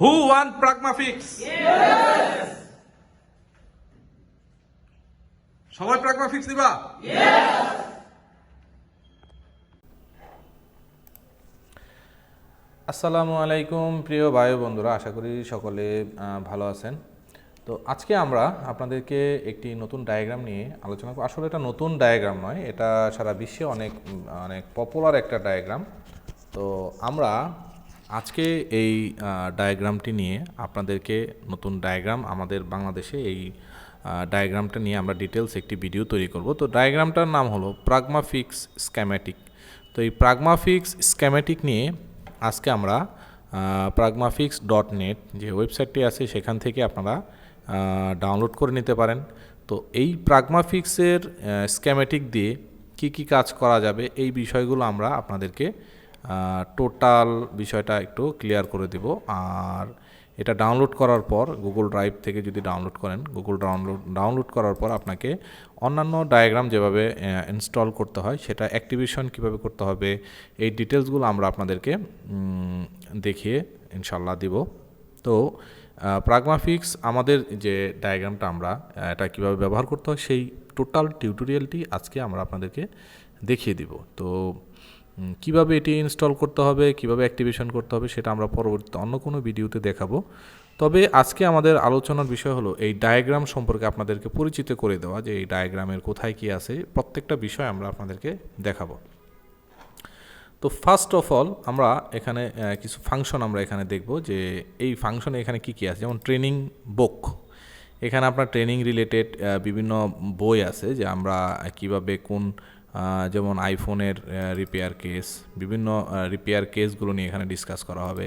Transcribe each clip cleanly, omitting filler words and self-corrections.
Who want Pragmafix? Yes! সবাই Pragmafix দিবা? Yes! আসসালামু আলাইকুম প্রিয় ভাই বন্ধুরা, আশা করি সকলে ভালো আছেন। তো আজকে আমরা আপনাদেরকে একটি নতুন ডায়াগ্রাম নিয়ে আলোচনা করব। আসলে এটা নতুন ডায়াগ্রাম নয়, এটা সারা বিশ্বে অনেক অনেক পপুলার একটা ডায়াগ্রাম। তো আমরা আজকে এই ডায়াগ্রামটি নিয়ে আপনাদেরকে নতুন ডায়াগ্রাম আমাদের বাংলাদেশে এই ডায়াগ্রামটা নিয়ে আমরা ডিটেলস একটি ভিডিও তৈরি করব। তো ডায়াগ্রামটার নাম হলো প্রাগমাফিক্স স্কেম্যাটিক। তো এই প্রাগমাফিক্স স্কেম্যাটিক নিয়ে আজকে আমরা pragmafix.net যে ওয়েবসাইটটি আছে সেখান থেকে আপনারা ডাউনলোড করে নিতে পারেন। তো এই প্রাগমাফিক্সের স্কেম্যাটিক দিয়ে কি কি কাজ করা যাবে এই বিষয়গুলো আমরা আপনাদেরকে টোটাল বিষয়টা একটু ক্লিয়ার করে দেব। আর এটা ডাউনলোড করার পর গুগল ড্রাইভ থেকে যদি ডাউনলোড করেন, ডাউনলোড করার পর আপনাকে অন্যান্য ডায়াগ্রাম যেভাবে ইনস্টল করতে হয় সেটা অ্যাক্টিভেশন কিভাবে করতে হবে এই ডিটেলসগুলো আমরা আপনাদেরকে দেখিয়ে ইনশাল্লাহ দিব। তো প্রাগমাফিক্স আমাদের যে ডায়াগ্রামটা আমরা এটা কিভাবে ব্যবহার করতে হয় সেই টোটাল টিউটোরিয়ালটি আজকে আমরা আপনাদেরকে দেখিয়ে দিব। তো কিভাবে এটি ইনস্টল করতে হবে, কিভাবে অ্যাক্টিভেশন করতে হবে সেটা আমরা পরবর্তীতে অন্য কোনো ভিডিওতে দেখাবো। তবে আজকে আমাদের আলোচনার বিষয় হলো এই ডায়াগ্রাম সম্পর্কে আপনাদেরকে পরিচিত করে দেওয়া, যে এই ডায়াগ্রামের কোথায় কি আছে প্রত্যেকটা বিষয় আমরা আপনাদেরকে দেখাবো। তো ফার্স্ট অফ অল আমরা এখানে কিছু ফাংশন আমরা এখানে দেখব যে এই ফাংশনে এখানে কি কি আছে। যেমন ট্রেনিং বুক, এখানে আপনার ট্রেনিং রিলেটেড বিভিন্ন বই আছে যে আমরা কিভাবে কোন যেমন আইফোনের রিপেয়ার কেস, বিভিন্ন রিপেয়ার কেসগুলো নিয়ে এখানে ডিসকাস করা হবে।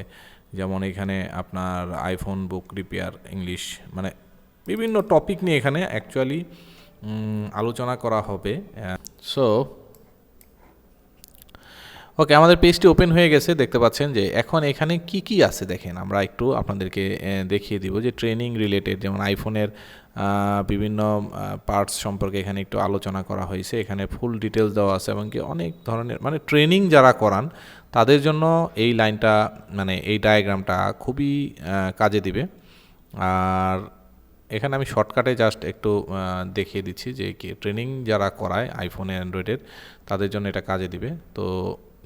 যেমন এখানে আপনার আইফোন বুক রিপেয়ার ইংলিশ, মানে বিভিন্ন টপিক নিয়ে এখানে অ্যাকচুয়ালি আলোচনা করা হবে। সো ওকে, আমাদের পেজটি ওপেন হয়ে গেছে, দেখতে পাচ্ছেন যে এখন এখানে কি কি আছে দেখেন। আমরা একটু আপনাদেরকে দেখিয়ে দিব যে ট্রেনিং রিলেটেড যেমন আইফোনের বিভিন্ন পার্টস সম্পর্কে এখানে একটু আলোচনা করা হয়েছে। এখানে ফুল ডিটেলস দেওয়া আছে এবং কি অনেক ধরনের মানে ট্রেনিং যারা করান তাদের জন্য এই লাইনটা মানে এই ডায়াগ্রামটা খুবই কাজে দিবে। আর এখানে আমি শর্টকাটে জাস্ট একটু দেখিয়ে দিচ্ছি যে কি ট্রেনিং যারা করায় আইফোনে অ্যান্ড্রয়েডের তাদের জন্য এটা কাজে দিবে। তো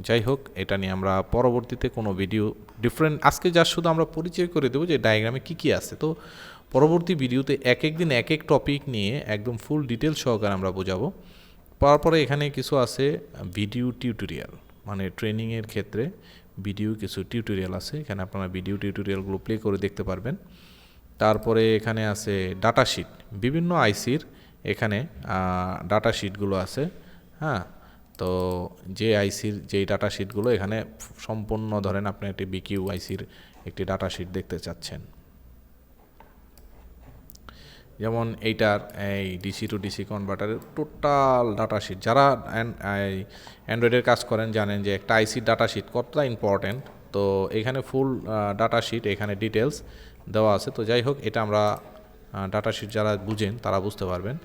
যাই হোক, এটা নিয়ে আমরা পরবর্তীতে কোনো ভিডিও ডিফারেন্ট, আজকে যা শুধু আমরা পরিচয় করে দেবো যে ডায়াগ্রামে কী কী আছে। তো পরবর্তী ভিডিওতে এক এক দিন এক এক টপিক নিয়ে একদম ফুল ডিটেল সহকারে আমরা বোঝাবো। তারপরে এখানে কিছু আছে ভিডিও টিউটোরিয়াল, মানে ট্রেনিংয়ের ক্ষেত্রে ভিডিও কিছু টিউটোরিয়াল আছে, এখানে আপনারা ভিডিও টিউটোরিয়ালগুলো প্লে করে দেখতে পারবেন। তারপরে এখানে আছে ডাটা শিট, বিভিন্ন আইসির এখানে ডাটা শিটগুলো আছে। হ্যাঁ, তো যে আইসির যেই ডাটা শিটগুলো এখানে সম্পূর্ণ ধরেন আপনি একটি বিকিউ আইসির একটি ডাটা শিট দেখতে চাচ্ছেন, যেমন এইটার এই ডিসি টু ডিসি কনভার্টারের টোটাল ডাটা শিট। যারা অ্যান্ড্রয়েডের কাজ করেন জানেন যে একটা আইসির ডাটা শিট কতটা ইম্পর্ট্যান্ট। তো এখানে ফুল ডাটা শিট এখানে ডিটেলস দেওয়া আছে। তো যাই হোক, এটা আমরা ডাটা শিট যারা বুঝেন তারা বুঝতে পারবেন।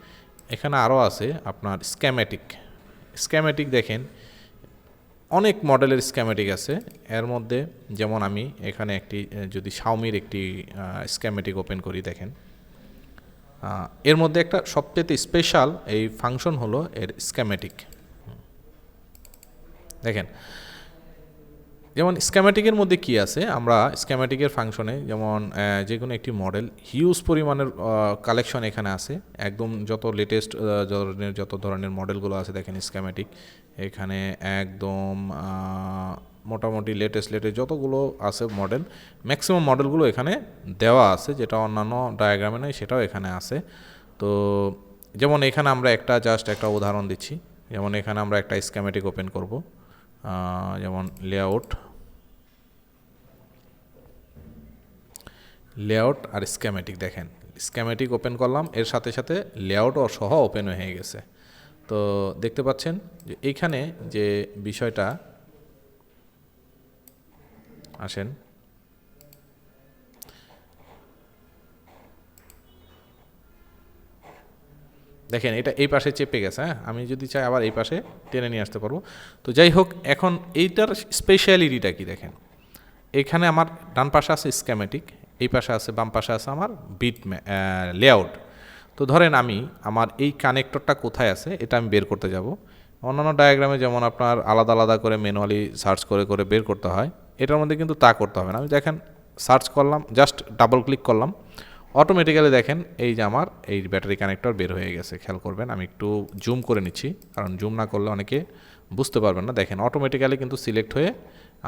এখানে আরও আছে আপনার স্কেম্যাটিক দেখেন, অনেক মডেলের স্কেম্যাটিক আছে। এর মধ্যে যেমন আমি এখানে একটি যদি শাওমির একটি স্কেম্যাটিক ওপেন করি, দেখেন এর মধ্যে একটা সবচেয়ে স্পেশাল এই ফাংশন হলো এর স্কেম্যাটিক। দেখেন যেমন স্কেম্যাটিকের মধ্যে কি আছে, আমরা স্কেম্যাটিকের ফাংশনে যেমন যে কোনো একটি মডেল হিউজ পরিমাণের কালেকশন এখানে আছে, একদম যত লেটেস্ট যত ধরনের মডেলগুলো আছে দেখেন স্কেম্যাটিক এখানে একদম মোটামুটি লেটেস্ট যতগুলো আছে মডেল, ম্যাক্সিমাম মডেলগুলো এখানে দেওয়া আছে, যেটা অন্যান্য ডায়াগ্রামে নেই সেটাও এখানে আছে। তো যেমন এখানে আমরা জাস্ট একটা উদাহরণ দিচ্ছি। যেমন এখানে আমরা একটা স্কেম্যাটিক ওপেন করব, যেমন লেআউট আর স্কেম্যাটিক। দেখেন স্কেম্যাটিক ওপেন করলাম, এর সাথে সাথে লেআউটও সহ ওপেন হয়ে গেছে। তো দেখতে পাচ্ছেন যে এইখানে যে বিষয়টা আসেন, দেখেন এটা এই পাশে চেপে গেছে। হ্যাঁ, আমি যদি চাই আবার এই পাশে টেনে নিয়ে আসতে পারবো। তো যাই হোক, এখন এইটার স্পেশালিটিটা কি দেখেন, এখানে আমার ডান পাশে আছে স্কেমেটিক, এই পাশে আছে, বাম পাশে আছে আমার বিট লেআউট। তো ধরেন আমি আমার এই কানেক্টরটা কোথায় আছে এটা আমি বের করতে যাব। অন্যান্য ডায়াগ্রামে যেমন আপনার আলাদা আলাদা করে ম্যানুয়ালি সার্চ করে করে বের করতে হয়, এটার মধ্যে কিন্তু তা করতে হবে না। আমি দেখেন সার্চ করলাম, জাস্ট ডাবল ক্লিক করলাম, অটোমেটিক্যালি দেখেন এই যে আমার এই ব্যাটারি কানেক্টর বের হয়ে গেছে। খেয়াল করবেন, আমি একটু জুম করে নিচ্ছি, কারণ জুম না করলে অনেকে বুঝতে পারবেন না। দেখেন অটোমেটিক্যালি কিন্তু সিলেক্ট হয়ে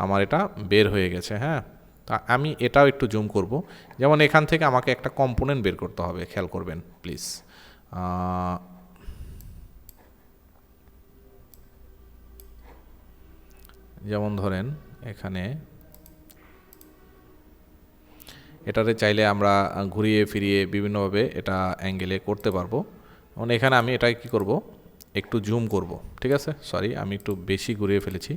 আমার এটা বের হয়ে গেছে। হ্যাঁ, তা আমি এটাও একটু জুম করব। যেমন এখান থেকে আমাকে একটা কম্পোনেন্ট বের করতে হবে, খেয়াল করবেন প্লিজ। যেমন ধরেন এখানে এটাতে চাইলে আমরা ঘুরিয়ে ফিরিয়ে বিভিন্নভাবে এটা অ্যাঙ্গেলে করতে পারবো। মানে এখানে আমি এটা কি করব, একটু জুম করব, ঠিক আছে। সরি, আমি একটু বেশি ঘুরিয়ে ফেলেছি,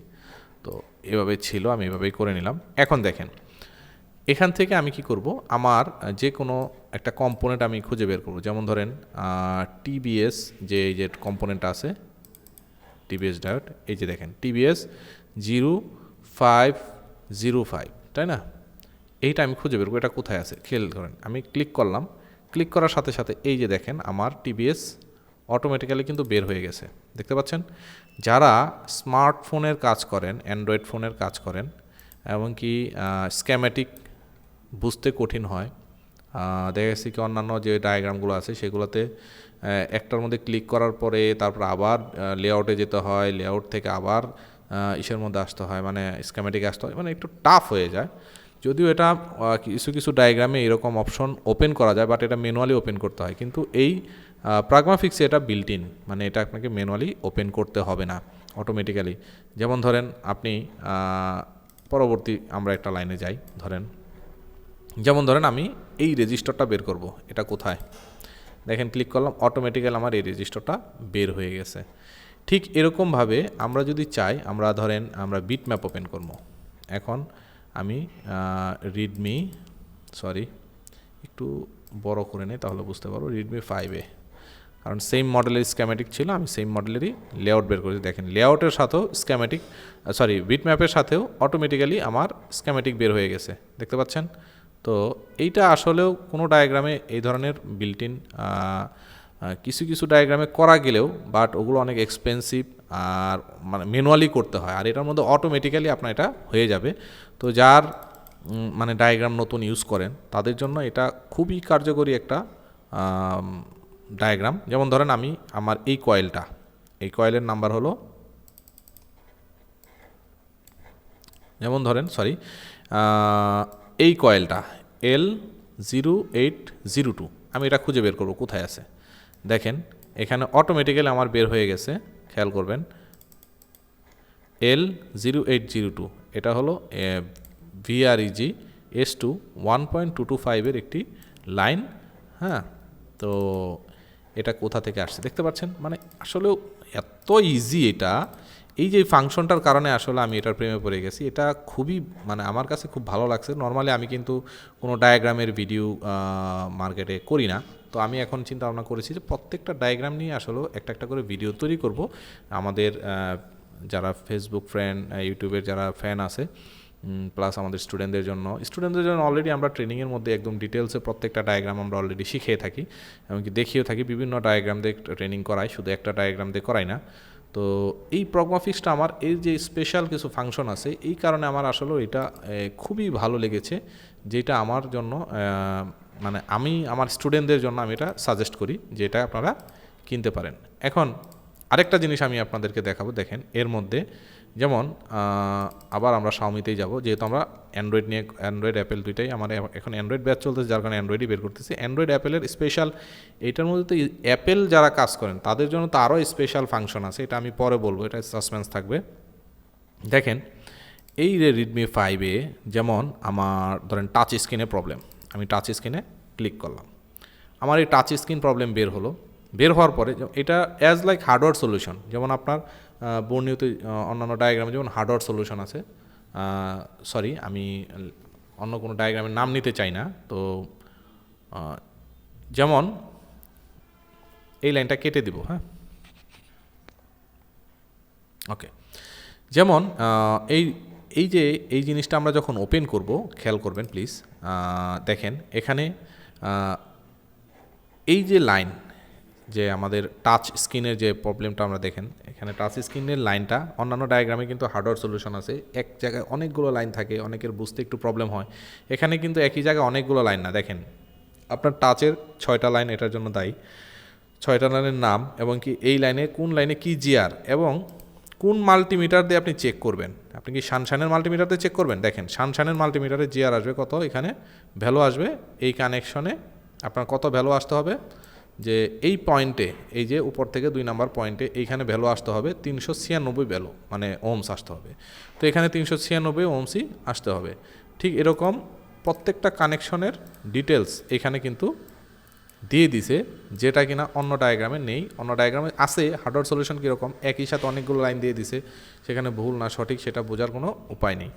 তো এভাবে ছিল, আমি এভাবেই করে নিলাম। এখন দেখেন এখান থেকে আমি কি করব, আমার যে কোনো একটা কম্পোনেন্ট আমি খুঁজে বের করব। যেমন ধরেন টিবিএস, যে এই যে কম্পোনেন্টটা আছে টিবিএস ডায়োড, এই যে দেখেন টিবিএস 0505, তাই না? এইটা আমি খুঁজে বের করব, এটা কোথায় আছে খেয়াল করেন। আমি ক্লিক করলাম, ক্লিক করার সাথে সাথে এই যে দেখেন আমার টিবিএস অটোমেটিক্যালি কিন্তু বের হয়ে গেছে, দেখতে পাচ্ছেন। যারা স্মার্টফোনের কাজ করেন, অ্যান্ড্রয়েড ফোনের কাজ করেন, এবং কি স্কেমেটিক বুঝতে কঠিন হয়, দেখা গেছে কি অন্যান্য যে ডায়াগ্রামগুলো আছে সেগুলোতে একটার মধ্যে ক্লিক করার পরে তারপর আবার লেআউটে যেতে হয়, লেআউট থেকে আবার ইসের মধ্যে আসতে হয়, মানে স্কেমেটিক আসতে হয়, মানে একটু টাফ হয়ে যায়। যদিও এটা কিছু কিছু ডায়াগ্রামে এরকম অপশন ওপেন করা যায়, বাট এটা ম্যানুয়ালি ওপেন করতে হয়। কিন্তু এই প্রাগমাফিক্সে এটা বিল্ট ইন, মানে এটা আপনাকে ম্যানুয়ালি ওপেন করতে হবে না, অটোমেটিক্যালি। যেমন ধরেন আপনি পরবর্তী আমরা একটা লাইনে যাই, যেমন ধরেন আমি এই রেজিস্টারটা বের করব, এটা কোথায় দেখেন, ক্লিক করলাম, অটোমেটিক্যালি আমার এই রেজিস্টারটা বের হয়ে গেছে। ঠিক এরকমভাবে আমরা যদি চাই, আমরা ধরেন আমরা বিট ম্যাপ ওপেন করব। এখন আমি রিডমি, সরি একটু বড় করে নেই তাহলে বুঝতে পারবো, রিডমি 5A, কারণ সেম মডেলের স্ক্যামেটিক ছিল, আমি সেম মডেলেরই লেআউট বের করেছি। দেখেন লেআউটের সাথেও স্ক্যামেটিক, সরি বিট ম্যাপের সাথেও অটোমেটিক্যালি আমার স্ক্যামেটিক বের হয়ে গেছে, দেখতে পাচ্ছেন। তো এইটা আসলেও কোনো ডায়াগ্রামে এই ধরনের বিল্ট ইন কিছু কিছু ডায়াগ্রামে করা গেলেও, বাট ওগুলো অনেক এক্সপেন্সিভ আর মানে ম্যানুয়ালি করতে হয়, আর এটার মধ্যে অটোমেটিক্যালি আপনার এটা হয়ে যাবে। তো যার মানে ডায়াগ্রাম নতুন ইউজ করেন তাদের জন্য এটা খুবই কার্যকরী একটা ডায়াগ্রাম। যেমন ধরেন আমি আমার এই কয়েলের নাম্বার হলো, যেমন ধরেন এই কয়েলটা L0802, আমি এটা খুঁজে বের করব কোথায় আছে। দেখেন এখানে অটোমেটিক্যালি আমার বের হয়ে গেছে, খেয়াল করবেন L0802, এটা হলো VREG S2 1.225 একটি লাইন। হ্যাঁ, তো এটা কোথা থেকে আসছে দেখতে পাচ্ছেন, মানে আসলেও এত ইজি এটা। এই যে ফাংশনটার কারণে আসলে আমি এটার প্রেমে পড়ে গেছি, এটা খুবই মানে আমার কাছে খুব ভালো লাগছে। নর্মালি আমি কিন্তু কোনো ডায়াগ্রামের ভিডিও মার্কেটে করি না, তো আমি এখন চিন্তা ভাবনা করেছি যে প্রত্যেকটা ডায়াগ্রাম নিয়ে আসলে একটা একটা করে ভিডিও তৈরি করব। আমাদের যারা ফেসবুক ফ্রেন্ড, ইউটিউবের যারা ফ্যান আছে, প্লাস আমাদের স্টুডেন্টদের জন্য অলরেডি আমরা ট্রেনিংয়ের মধ্যে একদম ডিটেলসে প্রত্যেকটা ডায়াগ্রাম আমরা অলরেডি শিখিয়ে থাকি, এমনকি দেখিয়েও থাকি। বিভিন্ন ডায়াগ্রাম দিয়ে ট্রেনিং করাই, শুধু একটা ডায়াগ্রাম দিয়ে করাই না। তো এই প্রাগমাফিক্সটা আমার এই যে স্পেশাল কিছু ফাংশন আছে, এই কারণে আমার আসলে এটা খুবই ভালো লেগেছে, যেটা আমার জন্য মানে আমি আমার স্টুডেন্টদের জন্য আমি এটা সাজেস্ট করি যে এটা আপনারা কিনতে পারেন। এখন আরেকটা জিনিস আমি আপনাদেরকে দেখাবো, দেখেন এর মধ্যে যেমন আবার আমরা শাওমিতেই যাব, যেহেতু আমরা অ্যান্ড্রয়েড অ্যাপেল দুইটাই আমার এখন অ্যান্ড্রয়েড ব্যাচ চলতেছে, যার কারণে অ্যান্ড্রয়েডই বের করতেছি। অ্যান্ড্রয়েড অ্যাপেলের স্পেশাল, এইটার মধ্যে তো অ্যাপেল যারা কাজ করেন তাদের জন্য তো আরও স্পেশাল ফাংশন আছে, এটা আমি পরে বলবো, এটা সাসপেন্স থাকবে। দেখেন এই রেডমি 5A, যেমন আমার ধরেন টাচ স্ক্রিনে প্রবলেম, আমি টাচ স্ক্রিনে ক্লিক করলাম, আমার এই টাচ স্ক্রিন প্রবলেম বের হওয়ার পরে এটা অ্যাজ লাইক হার্ডওয়্যার সলিউশন, যেমন আপনার বর্ণিত অন্যান্য ডায়াগ্রামে যেমন হার্ডওয়্যার সলিউশন আছে। সরি, আমি অন্য কোনো ডায়াগ্রামের নাম নিতে চাই না। তো যেমন এই লাইনটা কেটে দিব, হ্যাঁ ওকে। যেমন এই জিনিসটা আমরা যখন ওপেন করব, খেয়াল করবেন প্লিজ, দেখেন এখানে এই যে লাইন, যে আমাদের টাচ স্ক্রিনের যে প্রবলেমটা আমরা দেখেন, এখানে টাচ স্ক্রিনের লাইনটা অন্যান্য ডায়াগ্রামে কিন্তু হার্ডওয়্যার সলিউশন আছে, এক জায়গায় অনেকগুলো লাইন থাকে, অনেকের বুঝতে একটু প্রবলেম হয়। এখানে কিন্তু একই জায়গায় অনেকগুলো লাইন না, দেখেন আপনার টাচের 6টা লাইন এটার জন্য দায়ী, 6টা লাইনের নাম এবং কি এই লাইনে কোন লাইনে কি জিআর এবং কোন মাল্টিমিটার দিয়ে আপনি চেক করবেন। আপনি কি সানশাইনের মাল্টিমিটার দিয়ে চেক করবেন? দেখেন সানশাইনের মাল্টিমিটারে জিআর আসবে কত, এখানে ভ্যালু আসবে, এই কানেকশনে আপনার কত ভ্যালু আসতে হবে, যে এই পয়েন্টে, এই যে উপর থেকে 2 নাম্বার পয়েন্টে এইখানে ভ্যালু আসতে হবে 396 ভ্যালু, মানে ওমস আসতে হবে। তো এখানে 396 ওমসই আসতে হবে। ঠিক এরকম প্রত্যেকটা কানেকশনের ডিটেলস এখানে কিন্তু দিয়ে দিছে, যেটা কিনা অন্য ডায়াগ্রামে নেই। অন্য ডায়াগ্রামে আছে হার্ডওয়্যার সলিউশন কীরকম, একই সাথে অনেকগুলো লাইন দিয়ে দিছে, সেখানে ভুল না সঠিক সেটা বোঝার কোনো উপায় নেই।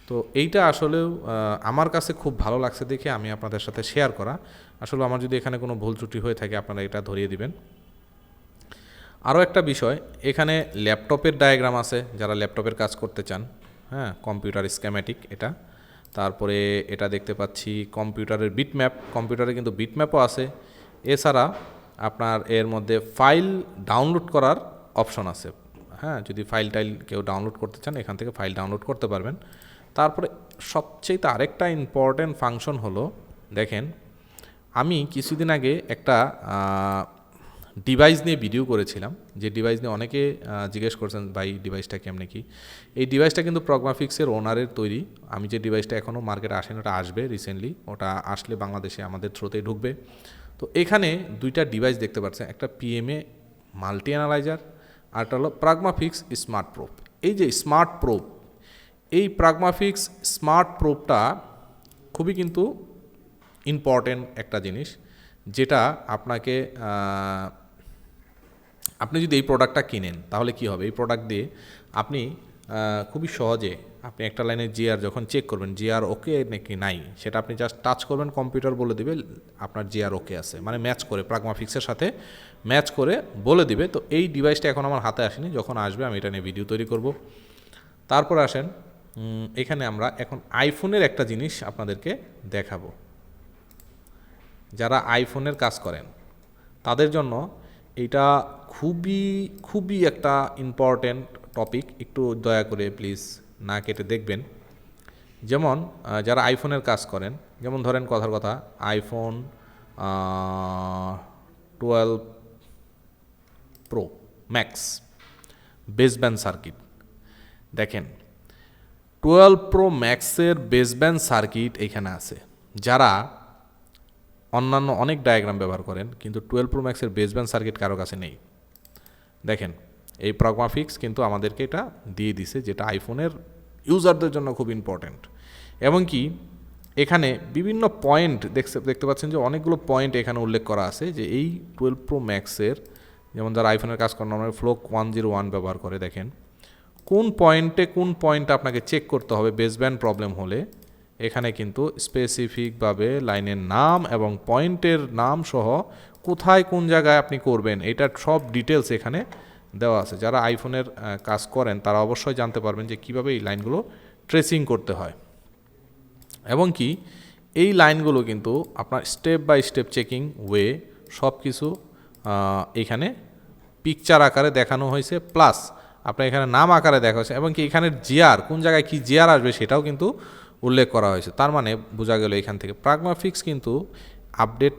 তো এইটা আসলেও আমার কাছে খুব ভালো লাগছে দেখে আমি আপনাদের সাথে শেয়ার করা। আসলে আমার যদি এখানে কোনো ভুল ত্রুটি হয়ে থাকে আপনারা এটা ধরিয়ে দিবেন। আরও একটা বিষয়, এখানে ল্যাপটপের ডায়াগ্রাম আছে, যারা ল্যাপটপের কাজ করতে চান, হ্যাঁ, কম্পিউটার স্কেমেটিক এটা। তারপরে এটা দেখতে পাচ্ছি কম্পিউটারের বিটম্যাপ, কম্পিউটারে কিন্তু বিটম্যাপও আছে। এছাড়া আপনার এর মধ্যে ফাইল ডাউনলোড করার অপশন আছে, হ্যাঁ, যদি ফাইল কেউ ডাউনলোড করতে চান এখান থেকে ফাইল ডাউনলোড করতে পারবেন। তারপরে সবচেয়ে আরেকটা ইম্পর্ট্যান্ট ফাংশন হলো, দেখেন আমি কিছুদিন আগে একটা ডিভাইস নিয়ে ভিডিও করেছিলাম, যে ডিভাইস নিয়ে অনেকে জিজ্ঞেস করছেন ভাই ডিভাইসটা কেমনে কি। এই ডিভাইসটা কিন্তু প্রগমাফিক্সের ওনারের তৈরি। আমি যে ডিভাইসটা এখনও মার্কেটে আসেনি, ওটা আসবে রিসেন্টলি, ওটা আসলে বাংলাদেশে আমাদের থ্রুতেই ঢুকবে। তো এখানে 2টা ডিভাইস দেখতে পাচ্ছেন, একটা পিএমএ মাল্টি অ্যানালাইজার আর একটা হলো প্রাগমাফিক্স স্মার্ট প্রোব। এই যে স্মার্ট প্রোব, এই প্রাগমাফিক্স স্মার্ট প্রোবটা খুবই কিন্তু ইম্পর্টেন্ট একটা জিনিস, যেটা আপনাকে আপনি যদি এই প্রোডাক্টটা কিনেন তাহলে কি হবে, এই প্রোডাক্ট দিয়ে আপনি খুবই সহজে আপনি একটা লাইনে জিআর যখন চেক করবেন, জিআর ওকে নাকি নাই, সেটা আপনি জাস্ট টাচ করবেন, কম্পিউটার বলে দিবে আপনার জিআর ওকে আছে, মানে ম্যাচ করে প্রাগমাফিক্সের সাথে ম্যাচ করে বলে দিবে। তো এই ডিভাইসটা এখন আমার হাতে আসেনি, যখন আসবে আমি এটা নিয়ে ভিডিও তৈরি করব। তারপর আসেন, এখানে আমরা এখন আইফোনের একটা জিনিস আপনাদেরকে দেখাবো। যারা আইফোনের কাজ করেন তাদের জন্য এটা খুবই একটা ইম্পর্টেন্ট টপিক, একটু দয়া করে প্লিজ না কেটে দেখবেন। যেমন যারা আইফোনের কাজ করেন, যেমন ধরেন কথার কথা iPhone 12 pro max baseband circuit, দেখেন 12 প্রো ম্যাক্সের বেসব্যান্ড সার্কিট এখানে আছে। যারা অন্যান্য অনেক ডায়াগ্রাম ব্যবহার করেন কিন্তু 12 প্রো ম্যাক্সের বেসব্যান্ড সার্কিট কারো কাছে নেই, দেখেন এই প্রাগমাফিক্স কিন্তু আমাদেরকে এটা দিয়ে দিছে, যেটা আইফোনের ইউজারদের জন্য খুব ইম্পর্ট্যান্ট। এবং কি এখানে বিভিন্ন পয়েন্ট দেখতে পাচ্ছেন যে অনেকগুলো পয়েন্ট এখানে উল্লেখ করা আছে, যে এই 12 প্রো ম্যাক্সের, যেমন যারা আইফোনের কাজ করেন আমরা ফ্লোক 101 ব্যবহার করে, দেখেন কোন পয়েন্টে আপনাকে চেক করতে হবে বেসব্যান্ড প্রবলেম হলে। এখানে কিন্তু স্পেসিফিকভাবে লাইনের নাম এবং পয়েন্টের নাম সহ কোথায় কোন জায়গায় আপনি করবেন এটার সব ডিটেলস এখানে দেওয়া আছে। যারা আইফোনের কাজ করেন তারা অবশ্যই জানতে পারবেন যে কীভাবে এই লাইনগুলো ট্রেসিং করতে হয়, এবং কি এই লাইনগুলো কিন্তু আপনার step by step checking way সব কিছু এখানে পিকচার আকারে দেখানো হয়েছে, প্লাস আপনার এখানে নাম আকারে দেখা হয়েছে, এবং কি এখানের জিআর কোন জায়গায় কি জিআর আসবে সেটাও কিন্তু উল্লেখ করা হয়েছে। তার মানে বোঝা গেল এখান থেকে প্রাগমাফিক্স কিন্তু আপডেট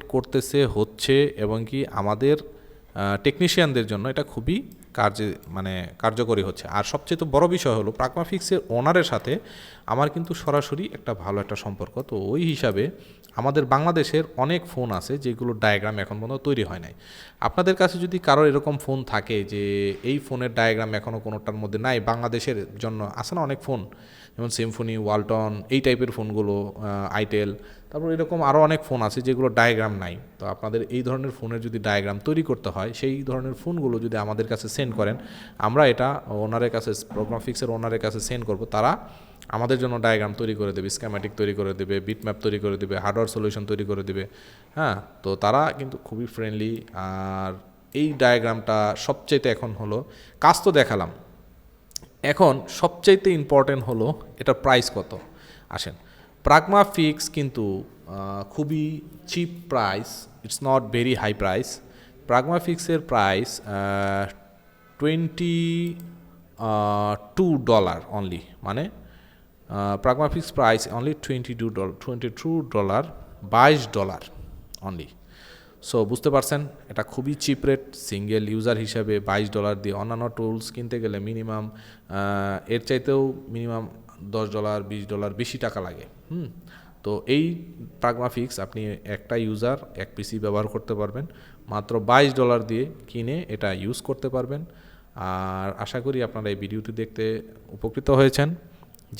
হচ্ছে, এবং কি আমাদের টেকনিশিয়ানদের জন্য এটা খুবই কার্যকরী হচ্ছে। আর সবচেয়ে বড় বিষয় হলো প্রাগমাফিক্সের ওনারের সাথে আমার কিন্তু সরাসরি একটা ভালো একটা সম্পর্ক। তো ওই হিসাবে আমাদের বাংলাদেশের অনেক ফোন আছে যেগুলো ডায়াগ্রাম এখন পর্যন্ত তৈরি হয় নাই। আপনাদের কাছে যদি কারোর এরকম ফোন থাকে যে এই ফোনের ডায়াগ্রাম এখনও কোনোটার মধ্যে নাই, বাংলাদেশের জন্য আছে না অনেক ফোন, যেমন সিম্ফনি, ওয়ালটন, এই টাইপের ফোনগুলো, আইটেল, তারপর এরকম আরও অনেক ফোন আছে যেগুলো ডায়াগ্রাম নাই। তো আপনাদের এই ধরনের ফোনের যদি ডায়াগ্রাম তৈরি করতে হয়, সেই ধরনের ফোনগুলো যদি আমাদের কাছে সেন্ড করেন, আমরা এটা ওনারের কাছে, প্রাগমাফিক্সের ওনারের কাছে সেন্ড করব, তারা আমাদের জন্য ডায়াগ্রাম তৈরি করে দেবে, স্কেমেটিক তৈরি করে দেবে, বিটম্যাপ তৈরি করে দেবে, হার্ডওয়্যার সলিউশন তৈরি করে দেবে। হ্যাঁ, তো তারা কিন্তু খুবই ফ্রেন্ডলি। আর এই ডায়াগ্রামটা সবচেয়ে এখন হলো, কাজ তো দেখালাম, এখন সবচাইতে ইম্পর্টেন্ট হলো এটার প্রাইস কত। আসেন, প্রাগমাফিক্স কিন্তু খুবই cheap price, it's not very high price. প্রাগমাফিক্সের প্রাইস $22 অনলি, মানে প্রাগমাফিক্স প্রাইস অনলি $22, $22 অনলি। সো বুঝতে পারছেন, এটা খুবই চিপ রেট। সিঙ্গেল ইউজার হিসাবে $22 দিয়ে অন্যান্য টুলস কিনতে গেলে মিনিমাম এর চাইতেও মিনিমাম $10, $20 বেশি টাকা লাগে। তো এই প্রাগমাফিক্স আপনি একটা ইউজার এক পিসি ব্যবহার করতে পারবেন, মাত্র $22 দিয়ে কিনে এটা ইউজ করতে পারবেন। আর আশা করি আপনারা এই ভিডিওটি দেখতে উপকৃত হয়েছেন।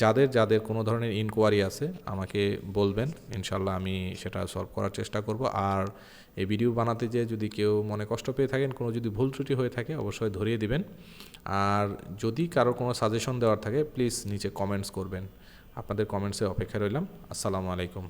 যাদের যাদের কোনো ধরনের ইনকোয়ারি আছে আমাকে বলবেন, ইনশাল্লাহ আমি সেটা সলভ করার চেষ্টা করব। আর এই ভিডিও বানাতে যেয়ে যদি কেউ মনে কষ্ট পেয়ে থাকেন, কোনো যদি ভুল ত্রুটি হয়ে থাকে অবশ্যই ধরিয়ে দিবেন। আর যদি কারো কোনো সাজেশন দেওয়ার থাকে প্লিজ নিচে কমেন্টস করবেন। আপনাদের কমেন্টসে অপেক্ষা রইলাম। আসসালামু আলাইকুম।